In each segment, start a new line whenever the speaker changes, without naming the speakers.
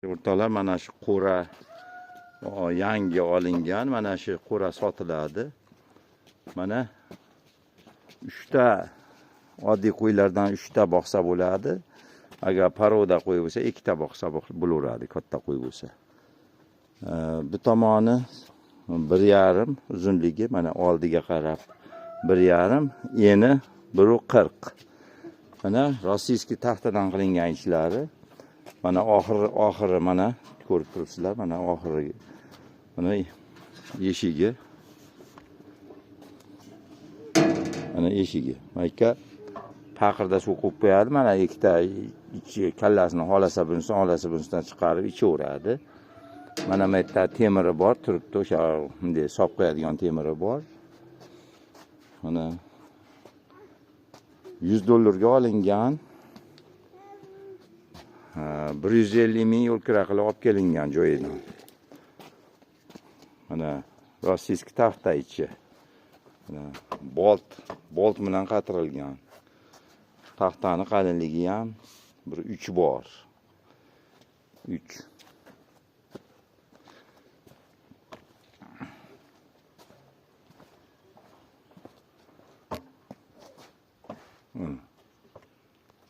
O'rtoqlar, mana shu qo'ra yangi olingan, mana shu qo'ra sotiladi. Mana 3 ta oddiy qo'ylardan 3 ta boqsa bo'ladi. Agar paroda qo'y bo'lsa 2 ta boqsa bo'laveradi, katta qo'y bo'lsa. Bu tomoni 1,5 uzunligi, mana oldiga qarab 1,5, eni 1,40. Mana rossiyskiy taxtadan qilingan ishlari. Mana oxiri mana ko'rib turibsizlar, mana oxiri mana eshigi. Mana eshigi. Mayka paqirda suv qo'yib qo'yadi. Mana ikkita ichi kallasini xolasa bunisidan chiqarib ichaveradi. Mana bu yerda temiri bor, turibdi, o'sha bunday sop qo'yadigan temiri bor. Mana $100 ga olingan. 150 ming yo'l kira qilib olib kelingan joyidan. Mana rossiyskiy taxta ichi. Mana bolt bilan qatirilgan. Taxtani qalinligi ham 3 bor. 3.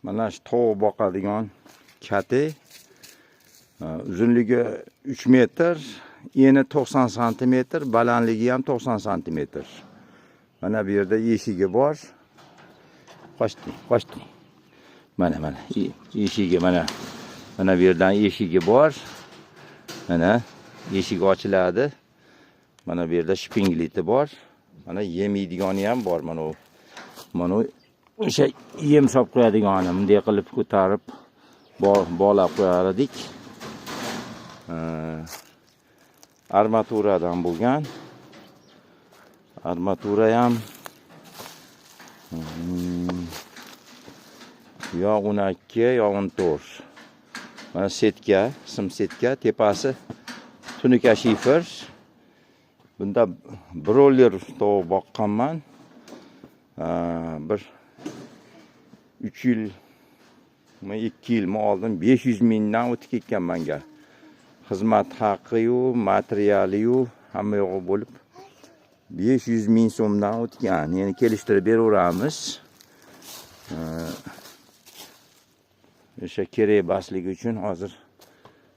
Mana shu tovuq boqadigan kati, uzunligi 3 metr, eni 90 santimetr, balandligi ham 90 santimetr. Mana bu yerda eshigi bor. Qochdi. Mana eshigi mana bu yerdan eshigi bor. Mana eshik ochiladi. Mana bu yerda shpingliti bor. Mana yemaydigani ham bor. Mana o'sha yem solib qo'yadigani, bunday qilib ko'tarib bog'lab qo'yar edik. Armaturadan bo'lgan. Armatura ham yo 12 yo 14. Mana setka, sim setka, tepasi tunuka shifer. Bunda broiler tovuq boqqanman. 3 yil 2 yil oldin 500 mingdan o'tib ketgan menga. Xizmat haqqi-yu, materiali-yu hamma yo'q bo'lib 500 ming so'mdan o'tgan. Ya'ni kelishtirib beraveramiz. O'sha kerak basligi uchun hozir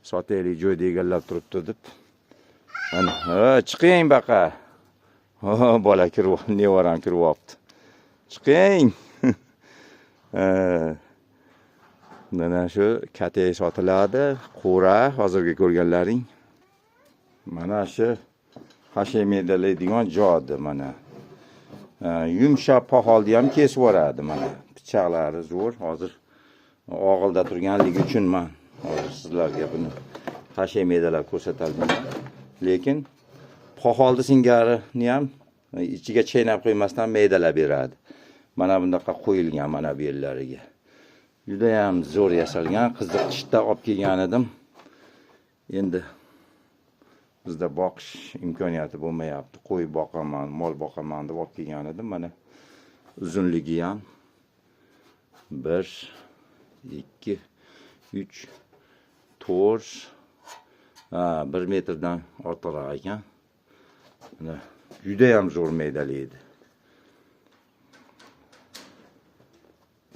sotaylik, joyda egallab turibdi deb. Mana, chiqing baqa. Bola kirib, nevaram kirib olibdi. Chiqing. Mana shu katay sotiladi, qo'ra, hozirgi ko'rganlaring. Mana shu hashamedalaydigan jodi mana. Yumshoq paxolni ham kesib yuboradi mana. Pichoqlari zo'r. Hozir og'ilda turganligi uchun men hozir sizlarga buni hashamedalab ko'rsatolmayman. Lekin paxolni singarini ham ichiga chaynab qo'ymasdan maydalab beradi. Mana bundaqa qo'yilgan mana bu yerlariga. Juda ham zo'r yasalgan, qiziqishda olib kelgan edim. Endi bizda boqish imkoniyati bo'lmayapti. Qo'y boqaman, mol boqaman deb olib kelgan edim. Mana uzunligi ham 1 2 3 4 1 metrdan ortiqroq ekan. Mana juda ham zo'r maydalaydi.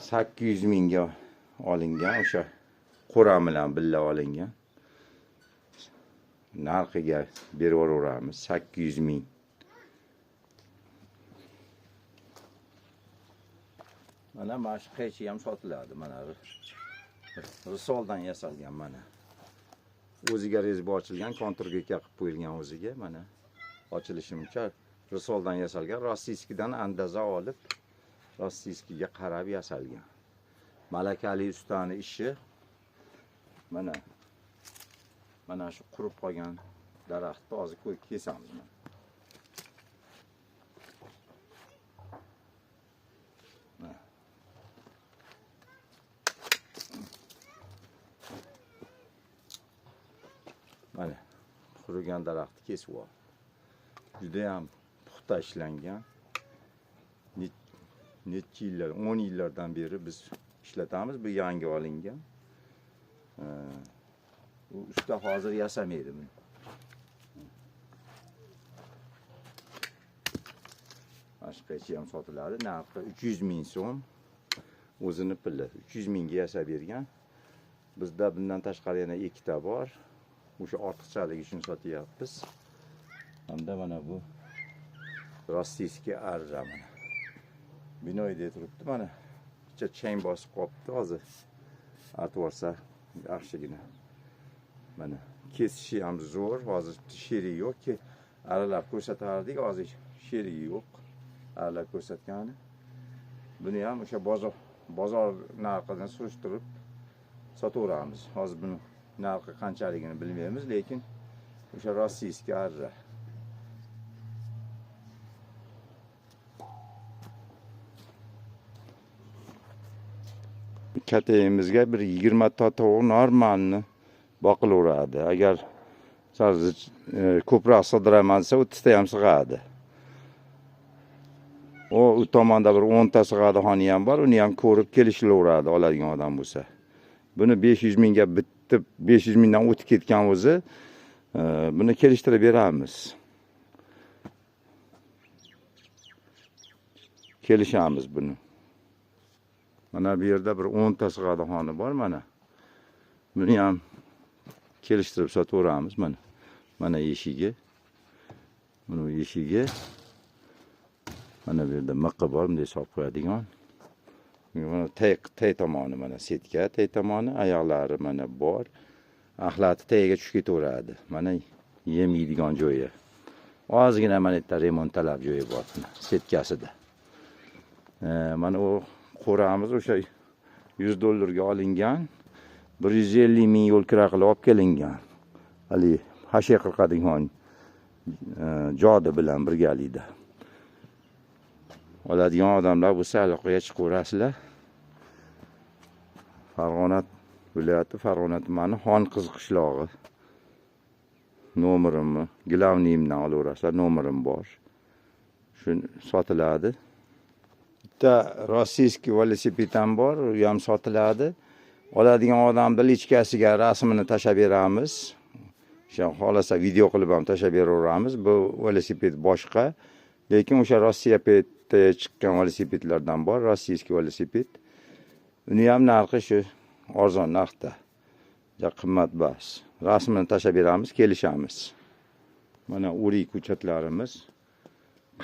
800 mingga olingan, o'sha qo'ra bilan birga olingan. Narxiga berib yuboramiz 800 ming. Mana shu qaychi ham sotiladi. Mana risoldan yasalgan mana. O'ziga rezib ochilgan, konturga qilib qo'yilgan o'ziga mana. Ochilishimcha risoldan yasalgan, rossiyskidan andaza olib rossiyskiga qarab yasalgan. Malakali ustani ishi. Mana shu qurib qolgan daraxtni hozir qo'yib kesamiz. Mana qurigan daraxtni kesib ol. Juda ham puxta ishlangan. Necha yillar, 10 yillardan beri biz ishlatamiz. Bu yangi olingan. Bu usta hozir yasamaydi buni. Boshqacha ham sotiladi. Narxi 300 ming so'm. O'zini puli 300 mingga yasab bergan. Bizda bundan tashqari yana ikkita bor. O'sha ortiqchalik uchun sotyapmiz. Hamda mana bu rossiyskiy arra mana. Binoyda turibdi mana. Bitta chang bosib qopti hozir. Atvorsa yaxshigina. Mana kesishi ham zo'r. Hozir sherik yo'qki, aralar ko'rsatardik, hozir sherik yo'q. Aralar ko'rsatgani. Buni ham o'sha bozor narxidan surishtirib sotaveramiz. Hozir buni narxi qanchaligini bilmaymiz, lekin o'sha rossiyskiy arra. Katayimizga bir 20 ta tovuq normalni boqilaveradi. Agar ko'proq sig'diraman desa 30 ta ham sig'adi. U tomonda bir 10 ta sig'adigan ham bor, uni ham ko'rib kelishilaveradi oladigan odam bo'lsa. Buni 500 mingga bitib, 500 mingdan o'tib ketgan o'zi, buni kelishtirib beramiz. Kelishamiz buni. Mana bu yerda bir 10 ta sig'adigan bor mana. Buni ham kelishtirib sotaveramiz mana. Mana eshigi. Buni eshigi. Mana bu yerda miqi bor, bunday solib qo'yadigan. Mana tay tomoni mana setka, tay tomoni, oyoqlari mana bor. Axlati tagiga tushib ketaveradi. Mana yemaydigan joyi. Ozgina mana yerda remontalab joyi bor setkasida. Mana u qo'ramiz o'sha $100 ga olingan. 150 ming yo'l kira qilib olib kelingan. Hali hasha qiladigan jodi bilan birgalikda. Oladigan odamlar bo'lsa aloqaga chiqaverasizlar. Farg'ona viloyati, Farg'ona tumani Xonqiz qishlog'i. Nomerimni Glavniyimdan olaverasizlar, nomerim bor. Shu sotiladi. Bitta rossiyskiy velosiped ham bor, u ham sotiladi. Oladigan odamni lichkasiga rasmini tashab beramiz. O'sha xolasa video qilib ham tashab beraveramiz. Bu velosiped boshqa, lekin o'sha Rossiyapetda chiqqan velosipedlardan bor, rossiyskiy velosiped. Uni ham narxi shu arzon narxda. Ja qimmat bas. Rasmini tashab beramiz, kelishamiz. Mana o'rik ko'chatlarimiz.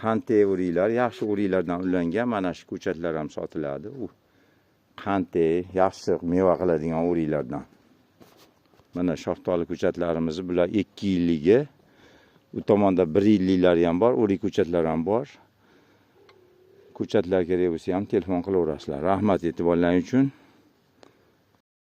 Qanday o'riklar, yaxshi o'riklardan ulangan mana shu ko'chatlar ham sotiladi. U qanday yaxshi meva qiladigan o'riklardan. Mana shaftoli ko'chatlarimiz bular 2 yilligi. U tomonda 1 yilliklar ham bor, o'rik ko'chatlar ham bor. Ko'chatlar kerak bo'lsa ham telefon qilaverasizlar. Rahmat e'tiborlaringiz uchun.